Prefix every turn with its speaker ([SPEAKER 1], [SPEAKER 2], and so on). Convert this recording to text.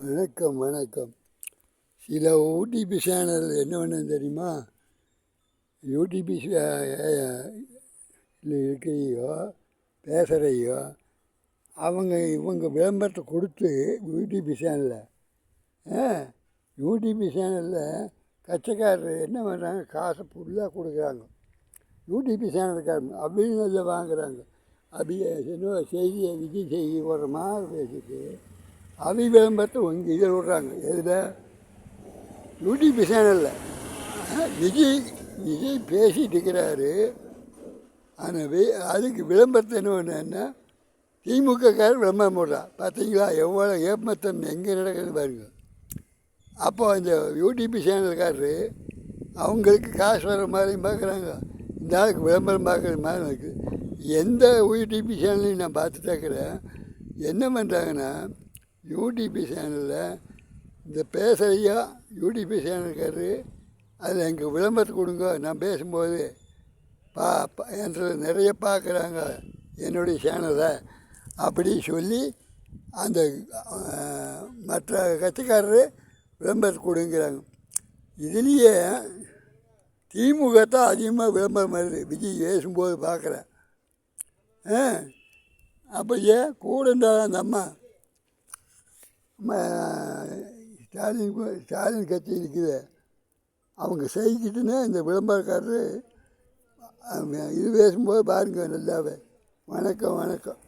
[SPEAKER 1] வணக்கம் வணக்கம். சில ஓடிபி சேனல் என்ன பண்ண தெரியுமா? யூடிபி இருக்கிறையோ பேசுகிறையோ இவங்க விளம்பரத்தை கொடுத்து யூடிபி சேனலில் யூடிபி சேனலில் கச்சக்காரர் என்ன பண்ணுறாங்க, காசை ஃபுல்லாக கொடுக்குறாங்க. யூடிபி சேனலுக்காரங்க அப்படின்னு நல்லா வாங்குகிறாங்க. அப்படியே என்ன செய்தியை விஜய் செய்தி போடுற மாதிரி பேசிட்டு விளம்பரத்தை இதில் விடுறாங்க. எதில்? யூடிபி சேனலில் விஜய் பேசிகிட்டு இருக்கிறாரு. ஆனால் அதுக்கு விளம்பரத்தை என்ன பண்ணா திமுகக்காரர் விளம்பரம் போடுறா. பார்த்தீங்களா எவ்வளோ ஏப்பத்தன் எங்கே நடக்குது பாருங்க. அப்போ அந்த யூடிபி சேனல்காரரு அவங்களுக்கு காசு வர மாதிரியும் பார்க்குறாங்க, இந்த ஆளுக்கு விளம்பரம் பார்க்குற மாதிரி இருக்குது. எந்த யூடிபி சேனலையும் நான் பார்த்து பார்க்குறேன். என்ன பண்ணுறாங்கன்னா, யூடிபி சேனலில் இந்த பேசுகிறையா யூடிபி சேனல்காரரு அதில் எங்கள் விளம்பரத்தை கொடுங்க, நான் பேசும்போது என்ற நிறைய பார்க்குறாங்க என்னுடைய சேனலை அப்படி சொல்லி அந்த மற்ற கட்சிக்காரரு விளம்பரத்தை கொடுங்கிறாங்க. இதுலேயே திமுக தான் அதிகமாக விளம்பரம் வருது. விஜய் பேசும்போது பார்க்குறேன். அப்போ ஏன் கூட இருந்தால் அந்த அம்மா ஸ்டாலின் கட்சி இருக்குது, அவங்க செய்கிட்டுன்னு இந்த விளம்பரக்காரரு இது பேசும்போது பாருங்கள் நல்லாவே. வணக்கம் வணக்கம்.